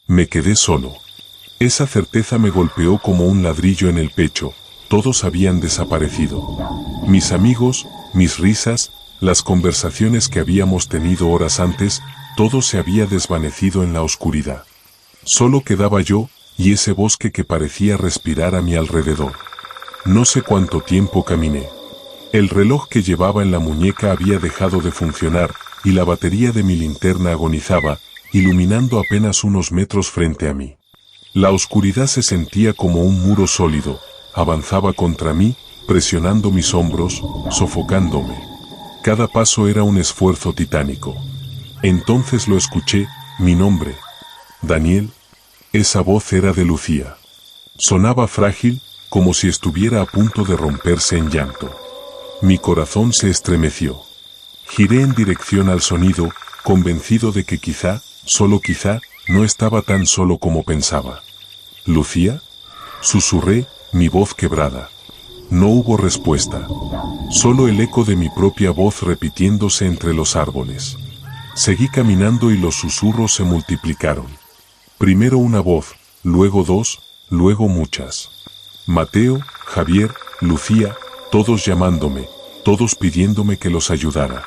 Me quedé solo. Esa certeza me golpeó como un ladrillo en el pecho. Todos habían desaparecido. Mis amigos, mis risas, las conversaciones que habíamos tenido horas antes, todo se había desvanecido en la oscuridad. Solo quedaba yo, y ese bosque que parecía respirar a mi alrededor. No sé cuánto tiempo caminé. El reloj que llevaba en la muñeca había dejado de funcionar, y la batería de mi linterna agonizaba, iluminando apenas unos metros frente a mí. La oscuridad se sentía como un muro sólido, avanzaba contra mí, presionando mis hombros, sofocándome. Cada paso era un esfuerzo titánico. Entonces lo escuché, mi nombre. Daniel. Esa voz era de Lucía. Sonaba frágil, como si estuviera a punto de romperse en llanto. Mi corazón se estremeció. Giré en dirección al sonido, convencido de que quizá, solo quizá, no estaba tan solo como pensaba. ¿Lucía? Susurré, mi voz quebrada. No hubo respuesta. Solo el eco de mi propia voz repitiéndose entre los árboles. Seguí caminando y los susurros se multiplicaron. Primero una voz, luego dos, luego muchas. Mateo, Javier, Lucía, todos llamándome, todos pidiéndome que los ayudara.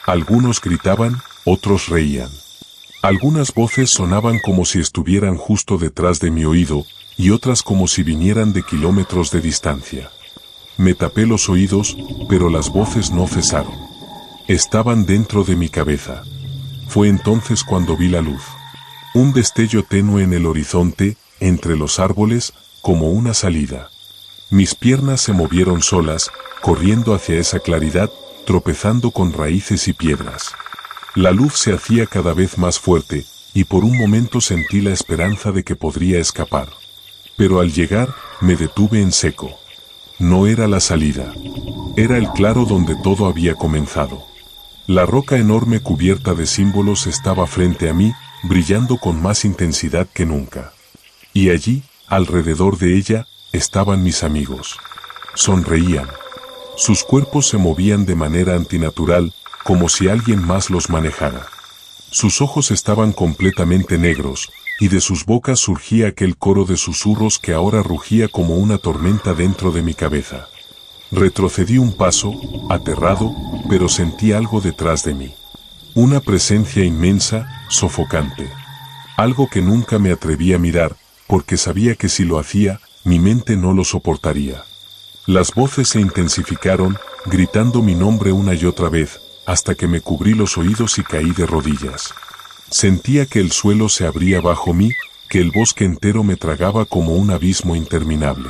Algunos gritaban, otros reían. Algunas voces sonaban como si estuvieran justo detrás de mi oído, y otras como si vinieran de kilómetros de distancia. Me tapé los oídos, pero las voces no cesaron. Estaban dentro de mi cabeza. Fue entonces cuando vi la luz. Un destello tenue en el horizonte, entre los árboles, como una salida. Mis piernas se movieron solas, corriendo hacia esa claridad, tropezando con raíces y piedras. La luz se hacía cada vez más fuerte, y por un momento sentí la esperanza de que podría escapar. Pero al llegar, me detuve en seco. No era la salida. Era el claro donde todo había comenzado. La roca enorme cubierta de símbolos estaba frente a mí, brillando con más intensidad que nunca. Y allí, alrededor de ella, estaban mis amigos. Sonreían. Sus cuerpos se movían de manera antinatural, como si alguien más los manejara. Sus ojos estaban completamente negros, y de sus bocas surgía aquel coro de susurros que ahora rugía como una tormenta dentro de mi cabeza. Retrocedí un paso, aterrado, pero sentí algo detrás de mí. Una presencia inmensa, sofocante. Algo que nunca me atreví a mirar, porque sabía que si lo hacía, mi mente no lo soportaría. Las voces se intensificaron, gritando mi nombre una y otra vez, hasta que me cubrí los oídos y caí de rodillas. Sentía que el suelo se abría bajo mí, que el bosque entero me tragaba como un abismo interminable.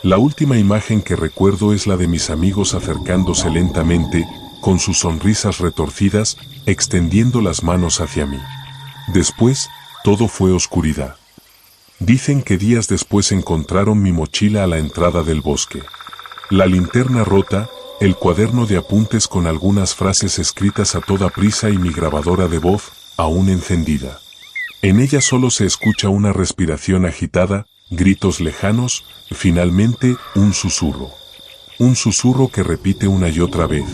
La última imagen que recuerdo es la de mis amigos acercándose lentamente, con sus sonrisas retorcidas, extendiendo las manos hacia mí. Después, todo fue oscuridad. Dicen que días después encontraron mi mochila a la entrada del bosque. La linterna rota, el cuaderno de apuntes con algunas frases escritas a toda prisa y mi grabadora de voz, aún encendida. En ella solo se escucha una respiración agitada, gritos lejanos, finalmente, un susurro. Un susurro que repite una y otra vez.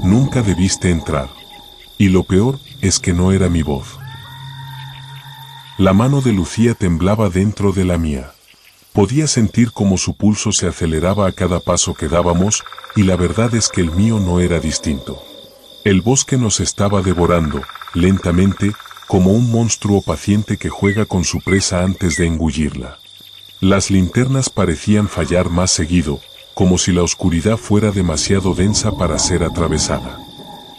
Nunca debiste entrar. Y lo peor, es que no era mi voz. La mano de Lucía temblaba dentro de la mía. Podía sentir cómo su pulso se aceleraba a cada paso que dábamos, y la verdad es que el mío no era distinto. El bosque nos estaba devorando, lentamente, como un monstruo paciente que juega con su presa antes de engullirla. Las linternas parecían fallar más seguido, como si la oscuridad fuera demasiado densa para ser atravesada.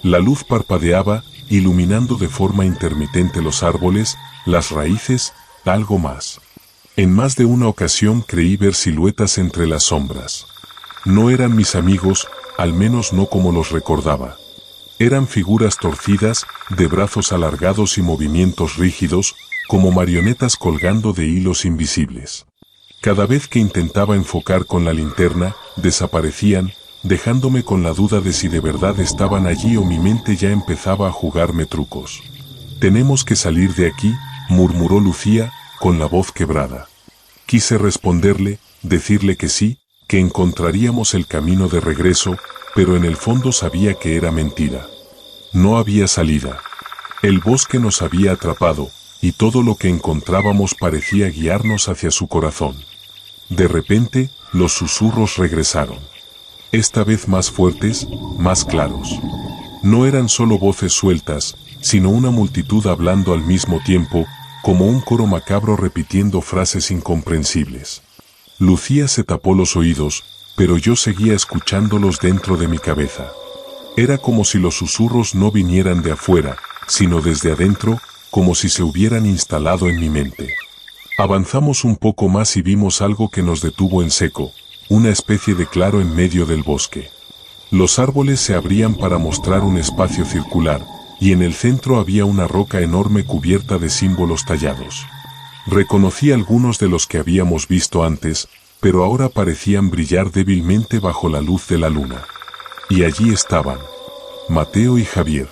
La luz parpadeaba, iluminando de forma intermitente los árboles, las raíces, algo más. En más de una ocasión creí ver siluetas entre las sombras. No eran mis amigos, al menos no como los recordaba. Eran figuras torcidas, de brazos alargados y movimientos rígidos, como marionetas colgando de hilos invisibles. Cada vez que intentaba enfocar con la linterna, desaparecían, dejándome con la duda de si de verdad estaban allí o mi mente ya empezaba a jugarme trucos. «Tenemos que salir de aquí», murmuró Lucía, con la voz quebrada. Quise responderle, decirle que sí, que encontraríamos el camino de regreso, pero en el fondo sabía que era mentira. No había salida. El bosque nos había atrapado, y todo lo que encontrábamos parecía guiarnos hacia su corazón. De repente, los susurros regresaron. Esta vez más fuertes, más claros. No eran solo voces sueltas, sino una multitud hablando al mismo tiempo, como un coro macabro repitiendo frases incomprensibles. Lucía se tapó los oídos, pero yo seguía escuchándolos dentro de mi cabeza. Era como si los susurros no vinieran de afuera, sino desde adentro, como si se hubieran instalado en mi mente. Avanzamos un poco más y vimos algo que nos detuvo en seco, una especie de claro en medio del bosque. Los árboles se abrían para mostrar un espacio circular, y en el centro había una roca enorme cubierta de símbolos tallados. Reconocí algunos de los que habíamos visto antes, pero ahora parecían brillar débilmente bajo la luz de la luna. Y allí estaban, Mateo y Javier.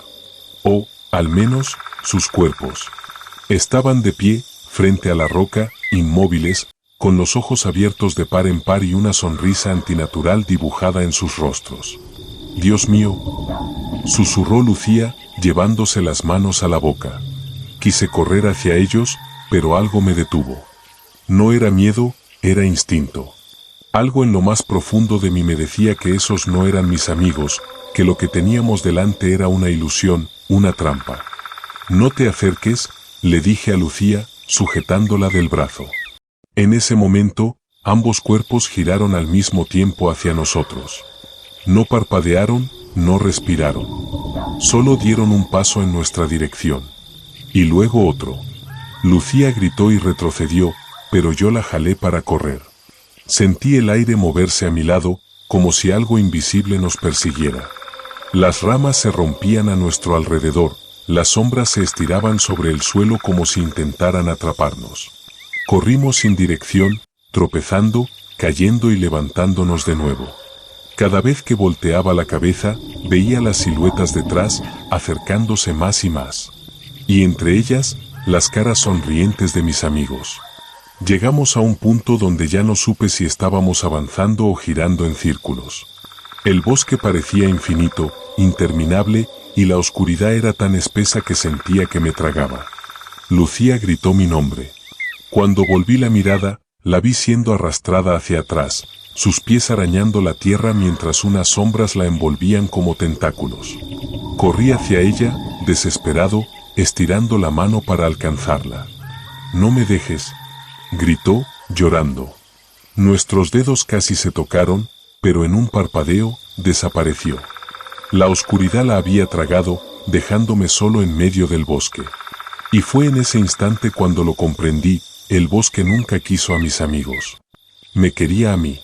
O, al menos, sus cuerpos. Estaban de pie, frente a la roca, inmóviles, con los ojos abiertos de par en par y una sonrisa antinatural dibujada en sus rostros. «Dios mío», susurró Lucía, llevándose las manos a la boca. Quise correr hacia ellos, pero algo me detuvo. No era miedo, era instinto. Algo en lo más profundo de mí me decía que esos no eran mis amigos, que lo que teníamos delante era una ilusión, una trampa. «No te acerques», le dije a Lucía, sujetándola del brazo. En ese momento, ambos cuerpos giraron al mismo tiempo hacia nosotros. No parpadearon, no respiraron. Solo dieron un paso en nuestra dirección. Y luego otro. Lucía gritó y retrocedió, pero yo la jalé para correr. Sentí el aire moverse a mi lado, como si algo invisible nos persiguiera. Las ramas se rompían a nuestro alrededor, las sombras se estiraban sobre el suelo como si intentaran atraparnos. Corrimos sin dirección, tropezando, cayendo y levantándonos de nuevo. Cada vez que volteaba la cabeza, veía las siluetas detrás, acercándose más y más. Y entre ellas, las caras sonrientes de mis amigos. Llegamos a un punto donde ya no supe si estábamos avanzando o girando en círculos. El bosque parecía infinito, interminable, y la oscuridad era tan espesa que sentía que me tragaba. Lucía gritó mi nombre. Cuando volví la mirada, la vi siendo arrastrada hacia atrás, sus pies arañando la tierra mientras unas sombras la envolvían como tentáculos. Corrí hacia ella, desesperado, estirando la mano para alcanzarla. «No me dejes», gritó, llorando. Nuestros dedos casi se tocaron, pero en un parpadeo, desapareció. La oscuridad la había tragado, dejándome solo en medio del bosque. Y fue en ese instante cuando lo comprendí, el bosque nunca quiso a mis amigos. Me quería a mí.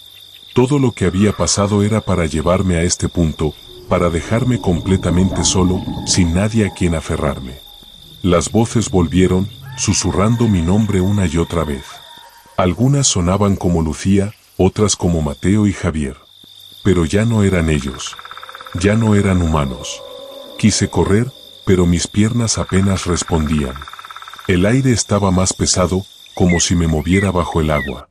Todo lo que había pasado era para llevarme a este punto, para dejarme completamente solo, sin nadie a quien aferrarme. Las voces volvieron, susurrando mi nombre una y otra vez. Algunas sonaban como Lucía, otras como Mateo y Javier. Pero ya no eran ellos. Ya no eran humanos. Quise correr, pero mis piernas apenas respondían. El aire estaba más pesado, como si me moviera bajo el agua.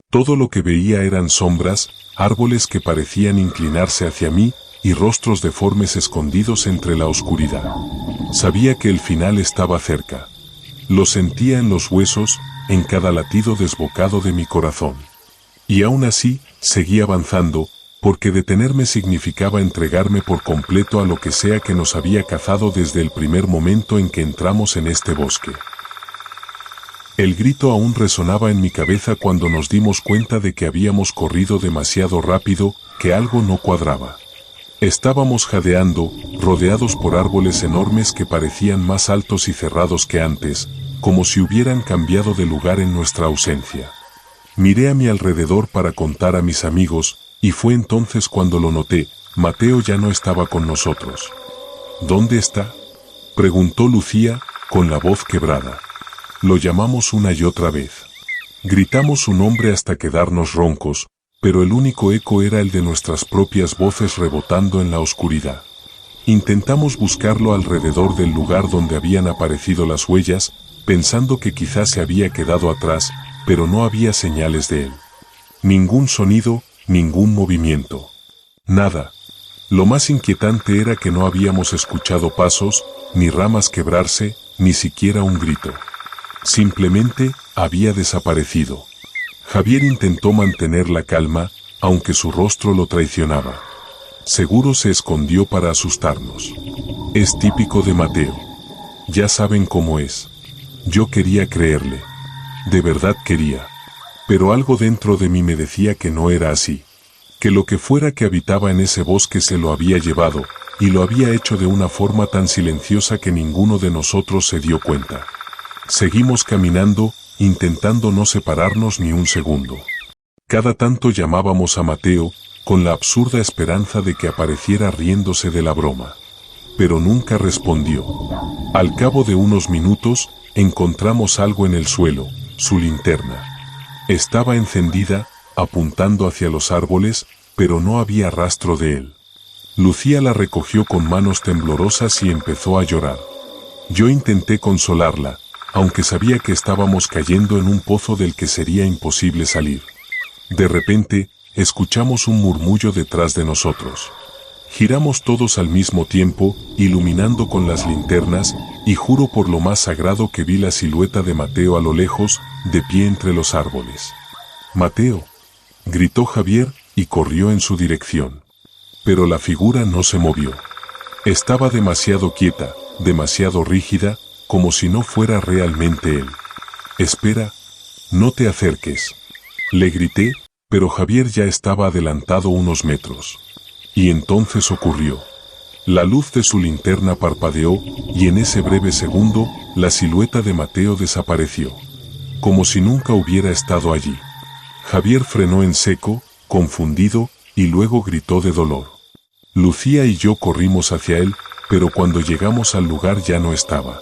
Todo lo que veía eran sombras, árboles que parecían inclinarse hacia mí, y rostros deformes escondidos entre la oscuridad. Sabía que el final estaba cerca. Lo sentía en los huesos, en cada latido desbocado de mi corazón. Y aún así, seguí avanzando, porque detenerme significaba entregarme por completo a lo que sea que nos había cazado desde el primer momento en que entramos en este bosque. El grito aún resonaba en mi cabeza cuando nos dimos cuenta de que habíamos corrido demasiado rápido, que algo no cuadraba. Estábamos jadeando, rodeados por árboles enormes que parecían más altos y cerrados que antes, como si hubieran cambiado de lugar en nuestra ausencia. Miré a mi alrededor para contar a mis amigos, y fue entonces cuando lo noté. Mateo ya no estaba con nosotros. ¿Dónde está?, preguntó Lucía, con la voz quebrada. Lo llamamos una y otra vez. Gritamos su nombre hasta quedarnos roncos, pero el único eco era el de nuestras propias voces rebotando en la oscuridad. Intentamos buscarlo alrededor del lugar donde habían aparecido las huellas, pensando que quizás se había quedado atrás, pero no había señales de él. Ningún sonido, ningún movimiento. Nada. Lo más inquietante era que no habíamos escuchado pasos, ni ramas quebrarse, ni siquiera un grito. Simplemente había desaparecido. Javier intentó mantener la calma, aunque su rostro lo traicionaba. Seguro se escondió para asustarnos. Es típico de Mateo. Ya saben cómo es. Yo quería creerle. De verdad quería. Pero algo dentro de mí me decía que no era así. Que lo que fuera que habitaba en ese bosque se lo había llevado, y lo había hecho de una forma tan silenciosa que ninguno de nosotros se dio cuenta. Seguimos caminando, intentando no separarnos ni un segundo. Cada tanto llamábamos a Mateo, con la absurda esperanza de que apareciera riéndose de la broma. Pero nunca respondió. Al cabo de unos minutos, encontramos algo en el suelo, su linterna. Estaba encendida, apuntando hacia los árboles, pero no había rastro de él. Lucía la recogió con manos temblorosas y empezó a llorar. Yo intenté consolarla, aunque sabía que estábamos cayendo en un pozo del que sería imposible salir. De repente, escuchamos un murmullo detrás de nosotros. Giramos todos al mismo tiempo, iluminando con las linternas, y juro por lo más sagrado que vi la silueta de Mateo a lo lejos, de pie entre los árboles. «Mateo», gritó Javier, y corrió en su dirección. Pero la figura no se movió. Estaba demasiado quieta, demasiado rígida, como si no fuera realmente él. «Espera, no te acerques», le grité, pero Javier ya estaba adelantado unos metros. Y entonces ocurrió. La luz de su linterna parpadeó, y en ese breve segundo, la silueta de Mateo desapareció. Como si nunca hubiera estado allí. Javier frenó en seco, confundido, y luego gritó de dolor. Lucía y yo corrimos hacia él, pero cuando llegamos al lugar ya no estaba.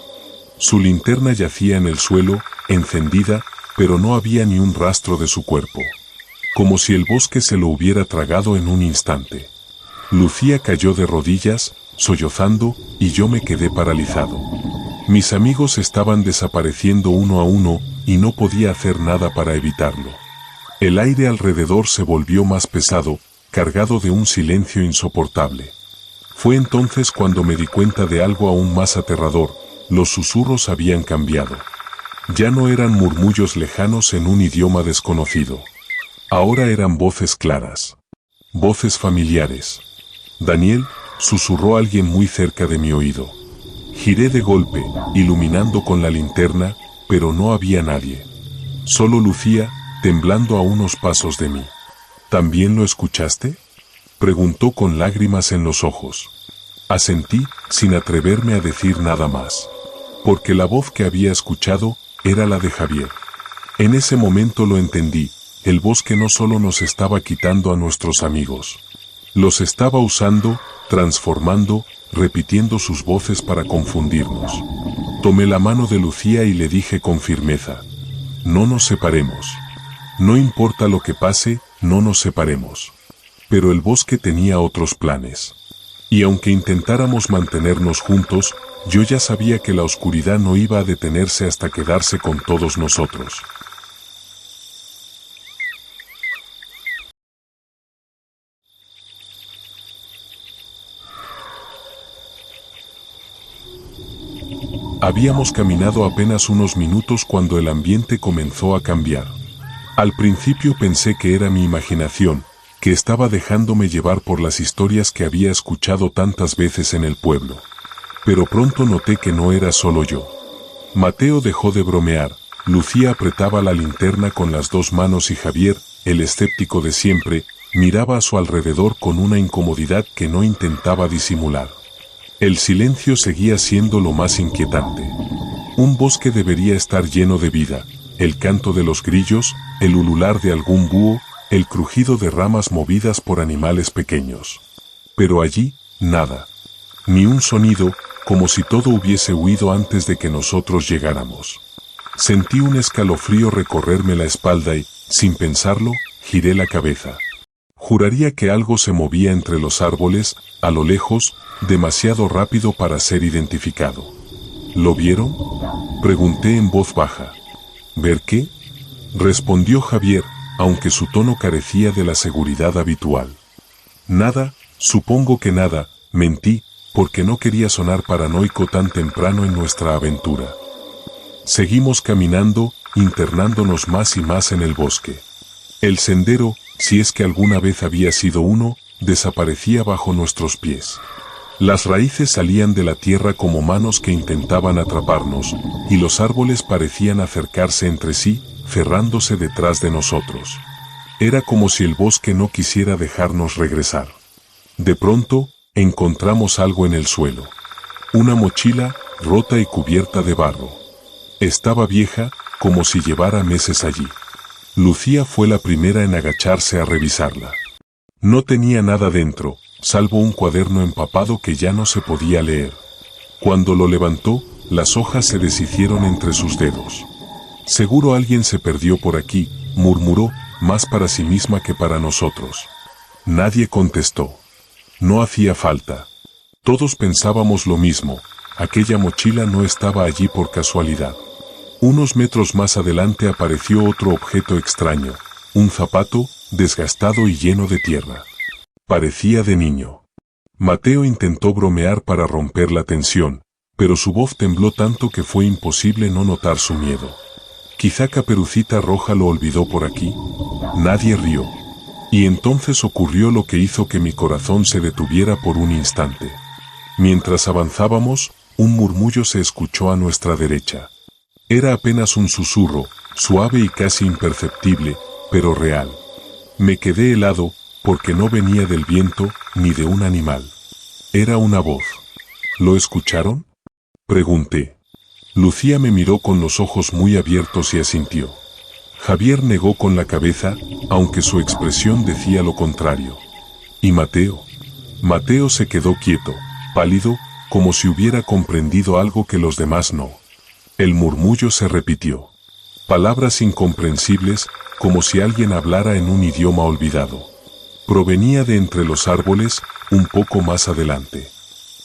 Su linterna yacía en el suelo, encendida, pero no había ni un rastro de su cuerpo. Como si el bosque se lo hubiera tragado en un instante. Lucía cayó de rodillas, sollozando, y yo me quedé paralizado. Mis amigos estaban desapareciendo uno a uno, y no podía hacer nada para evitarlo. El aire alrededor se volvió más pesado, cargado de un silencio insoportable. Fue entonces cuando me di cuenta de algo aún más aterrador: los susurros habían cambiado. Ya no eran murmullos lejanos en un idioma desconocido. Ahora eran voces claras. Voces familiares. «Daniel», susurró alguien muy cerca de mi oído. Giré de golpe, iluminando con la linterna, pero no había nadie. Solo Lucía, temblando a unos pasos de mí. «¿También lo escuchaste?», preguntó con lágrimas en los ojos. Asentí, sin atreverme a decir nada más. Porque la voz que había escuchado era la de Javier. En ese momento lo entendí: el bosque no solo nos estaba quitando a nuestros amigos. Los estaba usando, transformando, repitiendo sus voces para confundirnos. Tomé la mano de Lucía y le dije con firmeza: «No nos separemos. No importa lo que pase, no nos separemos». Pero el bosque tenía otros planes. Y aunque intentáramos mantenernos juntos, yo ya sabía que la oscuridad no iba a detenerse hasta quedarse con todos nosotros. Habíamos caminado apenas unos minutos cuando el ambiente comenzó a cambiar. Al principio pensé que era mi imaginación, que estaba dejándome llevar por las historias que había escuchado tantas veces en el pueblo. Pero pronto noté que no era solo yo. Mateo dejó de bromear, Lucía apretaba la linterna con las dos manos y Javier, el escéptico de siempre, miraba a su alrededor con una incomodidad que no intentaba disimular. El silencio seguía siendo lo más inquietante. Un bosque debería estar lleno de vida: el canto de los grillos, el ulular de algún búho, el crujido de ramas movidas por animales pequeños. Pero allí, nada. Ni un sonido, como si todo hubiese huido antes de que nosotros llegáramos. Sentí un escalofrío recorrerme la espalda y, sin pensarlo, giré la cabeza. Juraría que algo se movía entre los árboles, a lo lejos, demasiado rápido para ser identificado. ¿Lo vieron?, pregunté en voz baja. ¿Ver qué?, respondió Javier, aunque su tono carecía de la seguridad habitual. Nada, supongo que nada, mentí, porque no quería sonar paranoico tan temprano en nuestra aventura. Seguimos caminando, internándonos más y más en el bosque. El sendero, si es que alguna vez había sido uno, desaparecía bajo nuestros pies. Las raíces salían de la tierra como manos que intentaban atraparnos, y los árboles parecían acercarse entre sí, cerrándose detrás de nosotros. Era como si el bosque no quisiera dejarnos regresar. De pronto, encontramos algo en el suelo. Una mochila, rota y cubierta de barro. Estaba vieja, como si llevara meses allí. Lucía fue la primera en agacharse a revisarla. No tenía nada dentro, salvo un cuaderno empapado que ya no se podía leer. Cuando lo levantó, las hojas se deshicieron entre sus dedos. Seguro alguien se perdió por aquí, murmuró, más para sí misma que para nosotros. Nadie contestó. No hacía falta. Todos pensábamos lo mismo, aquella mochila no estaba allí por casualidad. Unos metros más adelante apareció otro objeto extraño, un zapato, desgastado y lleno de tierra. Parecía de niño. Mateo intentó bromear para romper la tensión, pero su voz tembló tanto que fue imposible no notar su miedo. Quizá Caperucita Roja lo olvidó por aquí. Nadie rió. Y entonces ocurrió lo que hizo que mi corazón se detuviera por un instante. Mientras avanzábamos, un murmullo se escuchó a nuestra derecha. Era apenas un susurro, suave y casi imperceptible, pero real. Me quedé helado, porque no venía del viento, ni de un animal. Era una voz. ¿Lo escucharon?, pregunté. Lucía me miró con los ojos muy abiertos y asintió. Javier negó con la cabeza, aunque su expresión decía lo contrario. ¿Y Mateo? Mateo se quedó quieto, pálido, como si hubiera comprendido algo que los demás no. El murmullo se repitió. Palabras incomprensibles, como si alguien hablara en un idioma olvidado. Provenía de entre los árboles, un poco más adelante.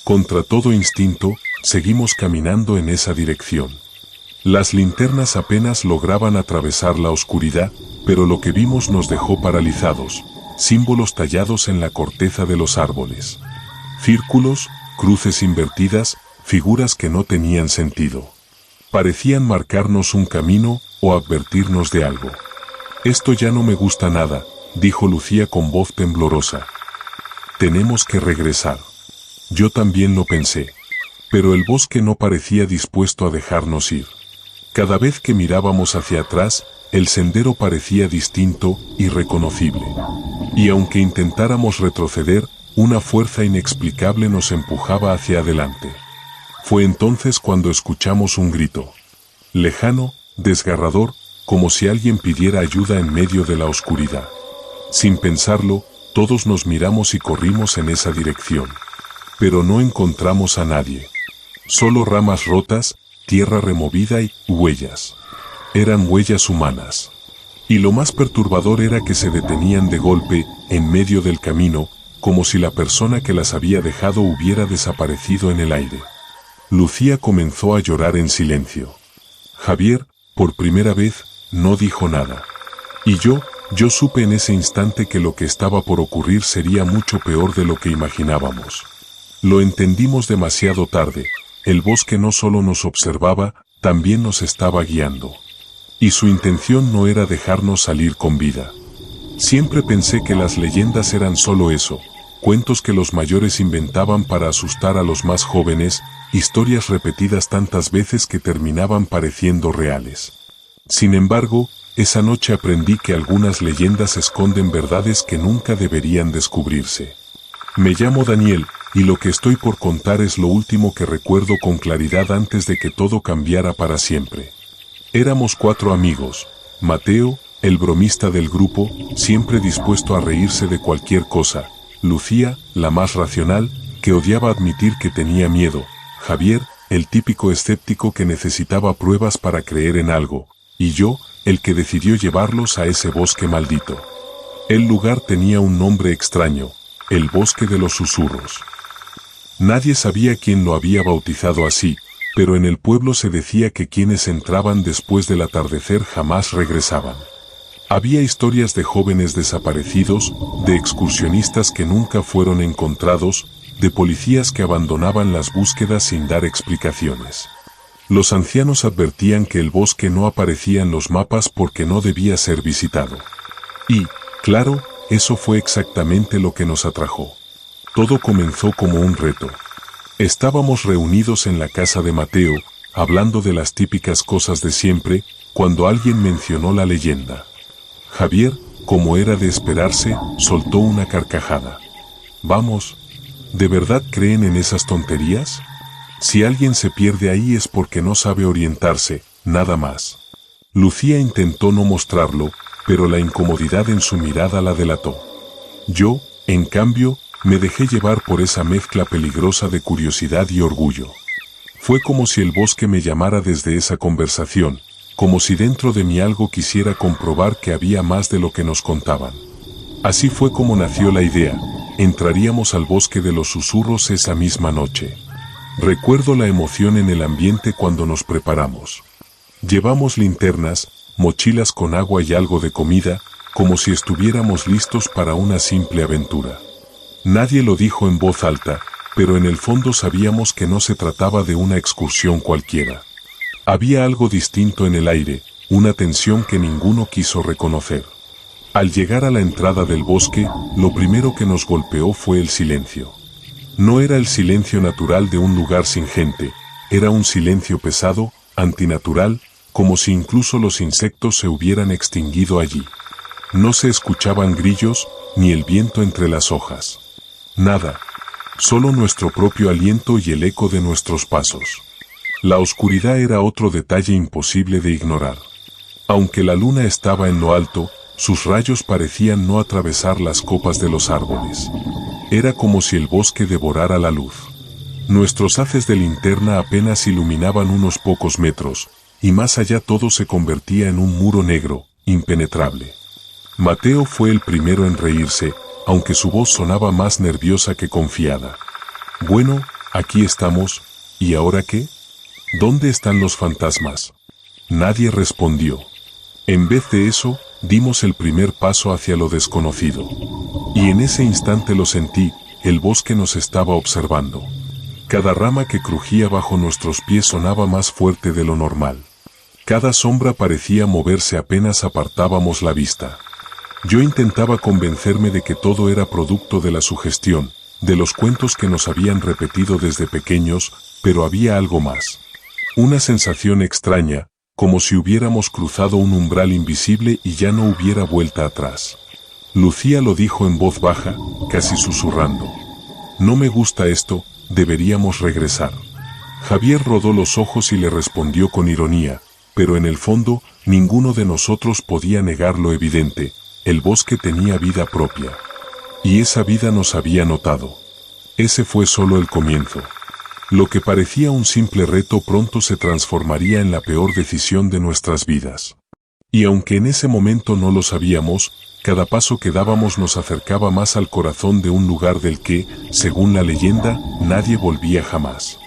Contra todo instinto, seguimos caminando en esa dirección. Las linternas apenas lograban atravesar la oscuridad, pero lo que vimos nos dejó paralizados, símbolos tallados en la corteza de los árboles. Círculos, cruces invertidas, figuras que no tenían sentido. Parecían marcarnos un camino o advertirnos de algo. Esto ya no me gusta nada, dijo Lucía con voz temblorosa. Tenemos que regresar. Yo también lo pensé. Pero el bosque no parecía dispuesto a dejarnos ir. Cada vez que mirábamos hacia atrás, el sendero parecía distinto, irreconocible. Y aunque intentáramos retroceder, una fuerza inexplicable nos empujaba hacia adelante. Fue entonces cuando escuchamos un grito. Lejano, desgarrador, como si alguien pidiera ayuda en medio de la oscuridad. Sin pensarlo, todos nos miramos y corrimos en esa dirección. Pero no encontramos a nadie. Solo ramas rotas, tierra removida y huellas. Eran huellas humanas. Y lo más perturbador era que se detenían de golpe, en medio del camino, como si la persona que las había dejado hubiera desaparecido en el aire. Lucía comenzó a llorar en silencio. Javier, por primera vez, no dijo nada. Y yo supe en ese instante que lo que estaba por ocurrir sería mucho peor de lo que imaginábamos. Lo entendimos demasiado tarde. El bosque no solo nos observaba, también nos estaba guiando. Y su intención no era dejarnos salir con vida. Siempre pensé que las leyendas eran solo eso, cuentos que los mayores inventaban para asustar a los más jóvenes, historias repetidas tantas veces que terminaban pareciendo reales. Sin embargo, esa noche aprendí que algunas leyendas esconden verdades que nunca deberían descubrirse. Me llamo Daniel, y lo que estoy por contar es lo último que recuerdo con claridad antes de que todo cambiara para siempre. Éramos 4 amigos. Mateo, el bromista del grupo, siempre dispuesto a reírse de cualquier cosa. Lucía, la más racional, que odiaba admitir que tenía miedo. Javier, el típico escéptico que necesitaba pruebas para creer en algo. Y yo, el que decidió llevarlos a ese bosque maldito. El lugar tenía un nombre extraño, el Bosque de los Susurros. Nadie sabía quién lo había bautizado así, pero en el pueblo se decía que quienes entraban después del atardecer jamás regresaban. Había historias de jóvenes desaparecidos, de excursionistas que nunca fueron encontrados, de policías que abandonaban las búsquedas sin dar explicaciones. Los ancianos advertían que el bosque no aparecía en los mapas porque no debía ser visitado. Y, claro, eso fue exactamente lo que nos atrajo. Todo comenzó como un reto. Estábamos reunidos en la casa de Mateo, hablando de las típicas cosas de siempre, cuando alguien mencionó la leyenda. Javier, como era de esperarse, soltó una carcajada. Vamos, ¿de verdad creen en esas tonterías? Si alguien se pierde ahí es porque no sabe orientarse, nada más. Lucía intentó no mostrarlo, pero la incomodidad en su mirada la delató. Yo, en cambio, me dejé llevar por esa mezcla peligrosa de curiosidad y orgullo. Fue como si el bosque me llamara desde esa conversación, como si dentro de mí algo quisiera comprobar que había más de lo que nos contaban. Así fue como nació la idea: entraríamos al bosque de los susurros esa misma noche. Recuerdo la emoción en el ambiente cuando nos preparamos. Llevamos linternas, mochilas con agua y algo de comida, como si estuviéramos listos para una simple aventura. Nadie lo dijo en voz alta, pero en el fondo sabíamos que no se trataba de una excursión cualquiera. Había algo distinto en el aire, una tensión que ninguno quiso reconocer. Al llegar a la entrada del bosque, lo primero que nos golpeó fue el silencio. No era el silencio natural de un lugar sin gente, era un silencio pesado, antinatural, como si incluso los insectos se hubieran extinguido allí. No se escuchaban grillos, ni el viento entre las hojas. Nada. Solo nuestro propio aliento y el eco de nuestros pasos. La oscuridad era otro detalle imposible de ignorar. Aunque la luna estaba en lo alto, sus rayos parecían no atravesar las copas de los árboles. Era como si el bosque devorara la luz. Nuestros haces de linterna apenas iluminaban unos pocos metros, y más allá todo se convertía en un muro negro, impenetrable. Mateo fue el primero en reírse, aunque su voz sonaba más nerviosa que confiada. Bueno, aquí estamos, ¿y ahora qué? ¿Dónde están los fantasmas? Nadie respondió. En vez de eso, dimos el primer paso hacia lo desconocido. Y en ese instante lo sentí, el bosque nos estaba observando. Cada rama que crujía bajo nuestros pies sonaba más fuerte de lo normal. Cada sombra parecía moverse apenas apartábamos la vista. Yo intentaba convencerme de que todo era producto de la sugestión, de los cuentos que nos habían repetido desde pequeños, pero había algo más. Una sensación extraña, como si hubiéramos cruzado un umbral invisible y ya no hubiera vuelta atrás. Lucía lo dijo en voz baja, casi susurrando. No me gusta esto, deberíamos regresar. Javier rodó los ojos y le respondió con ironía, pero en el fondo, ninguno de nosotros podía negar lo evidente: el bosque tenía vida propia. Y esa vida nos había notado. Ese fue solo el comienzo. Lo que parecía un simple reto pronto se transformaría en la peor decisión de nuestras vidas. Y aunque en ese momento no lo sabíamos, cada paso que dábamos nos acercaba más al corazón de un lugar del que, según la leyenda, nadie volvía jamás.